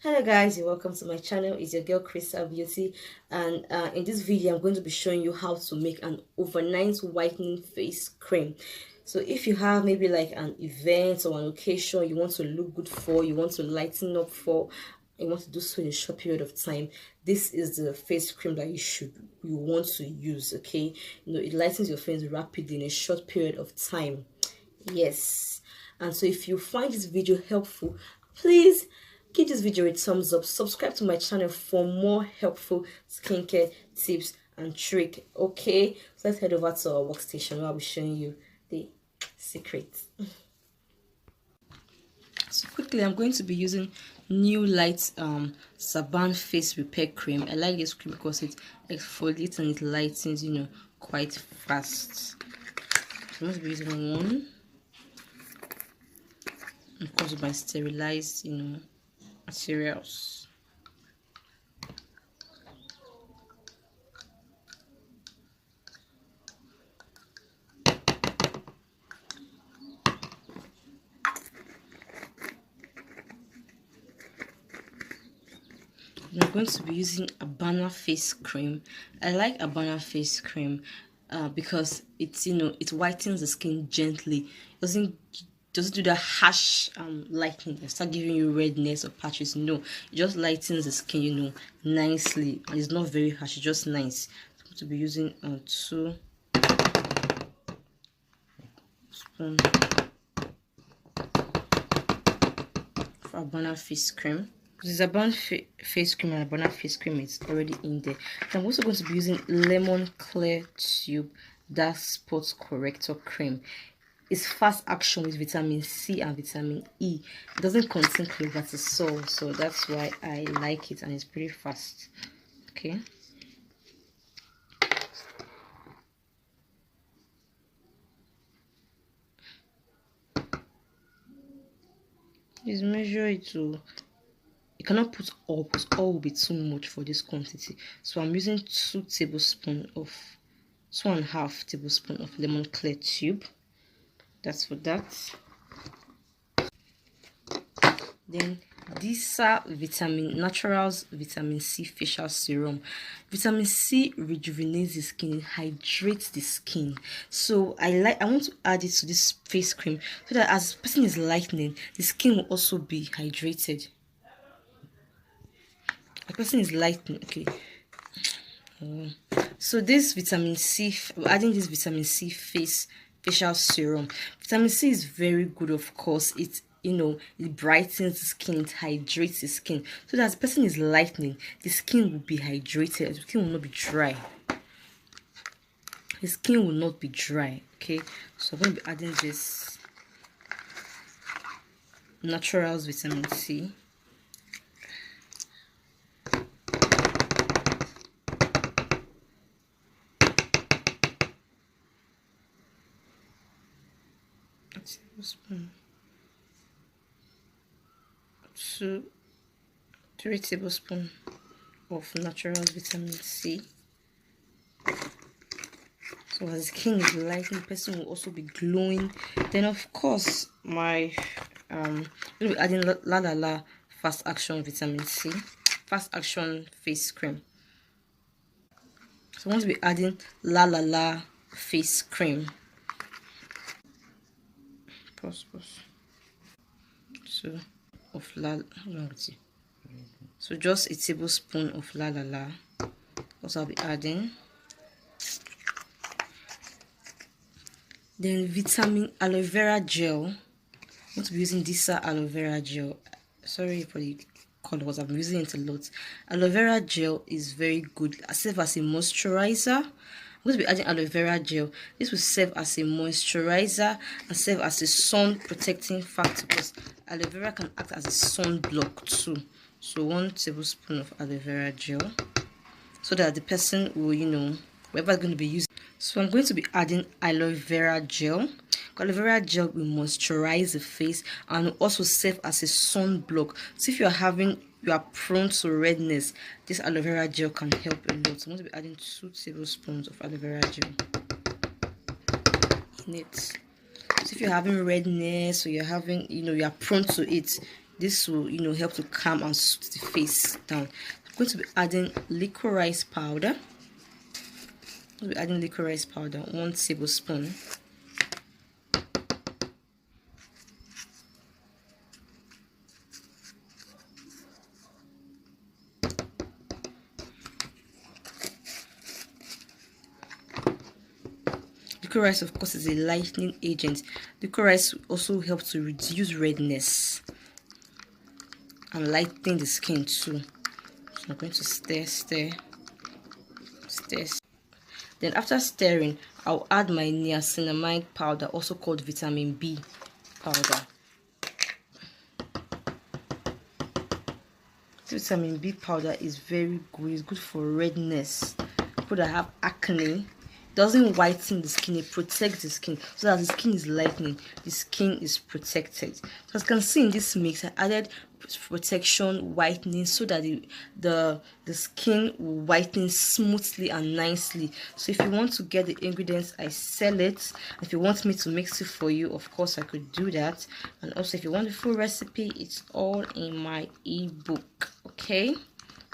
Hello guys, you're welcome to my channel. It's your girl Crystal Beauty, and in this video I'm going to be showing you how to make an overnight whitening face cream. So if you have maybe like an event or an occasion you want to look good for, you want to lighten up for, you want to do so in a short period of time, this is the face cream that you want to use. Okay, it lightens your face rapidly in a short period of time. Yes. And so if you find this video helpful, please give this video a thumbs up, subscribe to my channel for more helpful skincare tips and trick. Okay, so let's head over to our workstation where I'll be showing you the secrets. So quickly, I'm going to be using New Light Zaban face repair cream. I like this cream because it exfoliates and it lightens, quite fast. I'm going to be using one. Of course, by sterilized, materials. I'm going to be using a banana face cream. I like a banana face cream because it's it whitens the skin gently. Doesn't do that harsh lightening and start giving you redness or patches. No, it just lightens the skin nicely, and it's not very harsh. It's just nice. I'm going to be using 2 spoons for a banana face cream. There's a banana face cream and a banana face cream is already in there. I'm also going to be using lemon clear tube dark spot corrector cream. It's fast action with vitamin C and vitamin E. It doesn't contain clobetasol, so that's why I like it, and it's pretty fast. Okay. Please measure it to. You cannot put all because all will be too much for this quantity. So I'm using 2 tablespoons of 2.5 tablespoons of lemon clear tube. That's for that. Then these are Naturals Vitamin C Facial Serum. Vitamin C rejuvenates the skin, it hydrates the skin. So I want to add it to this face cream so that as the person is lightening, the skin will also be hydrated. The person is lightening, okay. So this vitamin C, we're adding this vitamin C facial serum. Vitamin C is very good, of course. It brightens the skin, it hydrates the skin. So that as the person is lightening, the skin will be hydrated, the skin will not be dry. The skin will not be dry. Okay, so I'm going to be adding this Naturals Vitamin C. A tablespoon. 3 tablespoons of natural vitamin C. So as the skin is lightening, the person will also be glowing. Then of course my we'll be adding La La La fast action vitamin C, fast action face cream. So I'm going to be adding La La La face cream. So of so just a tablespoon of La La La. Also I'll be adding. Then vitamin aloe vera gel. I'm going to be using this aloe vera gel. Sorry for the colors, I'm using it a lot. Aloe vera gel is very good. It serves as a moisturizer. I'm going to be adding aloe vera gel. This will serve as a moisturizer and serve as a sun protecting factor because aloe vera can act as a sun block too. So 1 tablespoon of aloe vera gel so that the person will, whoever is going to be using. So I'm going to be adding aloe vera gel. Aloe vera gel will moisturize the face and will also serve as a sun block. So if you are prone to redness, this aloe vera gel can help a lot. So I'm going to be adding 2 tablespoons of aloe vera gel in it. So if you're having redness or you're having, you are prone to it, This will, help to calm and soothe the face down. I'm going to be adding licorice powder. I'll be adding licorice powder, 1 tablespoon. Licorice, of course, is a lightening agent. Licorice also helps to reduce redness and lighten the skin too. So I'm going to stir. Then after stirring, I'll add my niacinamide powder, also called vitamin B powder. Vitamin B powder is very good. It's good for redness. People that have acne, doesn't whiten the skin, it protects the skin, so that the skin is lightening, the skin is protected. So as you can see in this mix, I added protection, whitening, so that the skin will whiten smoothly and nicely. So if you want to get the ingredients, I sell it. If you want me to mix it for you, of course I could do that. And also if you want the full recipe, it's all in my ebook. Okay,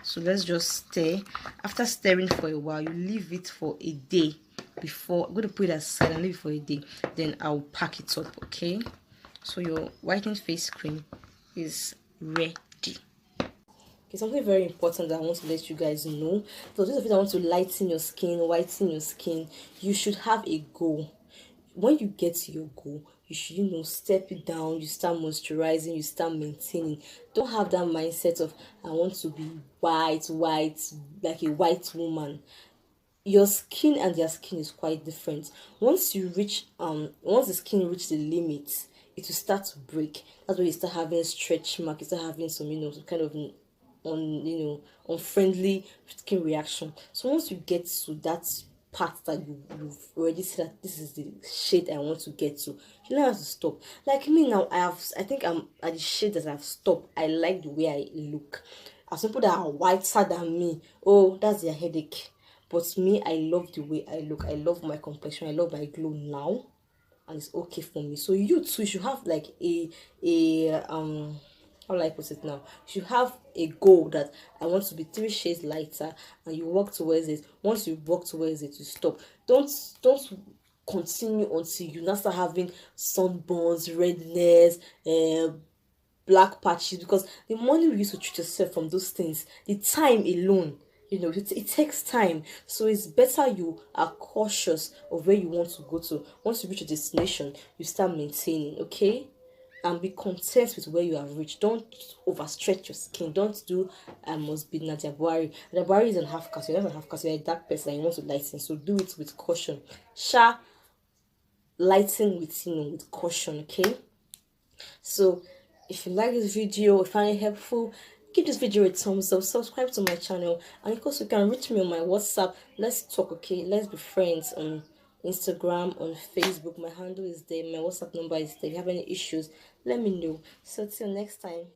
so let's just stir. After stirring for a while, you leave it for a day. Before I'm going to put it aside and leave it for a day, then I'll pack it up. Okay, so your whitening face cream is ready. Okay, something very important that I want to let you guys know. For those of you that want to lighten your skin, whiten your skin, you should have a goal. When you get to your goal, you should, step it down. You start moisturizing, you start maintaining. Don't have that mindset of I want to be white, like a white woman. Your skin and their skin is quite different. Once the skin reach the limit, it will start to break. That's why you start having stretch marks, you start having some, some kind of unfriendly skin reaction. So once you get to that part that you've already said that this is the shade I want to get to, you don't have to stop. Like me now, I think I'm at the shade that I've stopped. I like the way I look. As people that are whiter than me, oh, that's their headache. But me, I love the way I look. I love my complexion. I love my glow now, and it's okay for me. So you too should have like how do I put it now? You should have a goal that I want to be 3 shades lighter, and you work towards it. Once you work towards it, you stop. Don't continue until you now start having sunburns, redness, black patches, because the money we use to treat yourself from those things, the time alone, it takes time. So it's better you are cautious of where you want to go to. Once you reach your destination, you start maintaining, okay? And be content with where you have reached. Don't overstretch your skin. Don't do I must be Niaciamide. Niaciamide is an half caste. You're not a half caste. You're a dark person and you want to lighten. So do it with caution. Lighten with caution, okay? So if you like this video, if you find it helpful, give this video a thumbs up, subscribe to my channel, and of course you can reach me on my WhatsApp. Let's talk, okay? Let's be friends on Instagram, on Facebook. My handle is there, my WhatsApp number is there. If you have any issues, let me know. So till next time.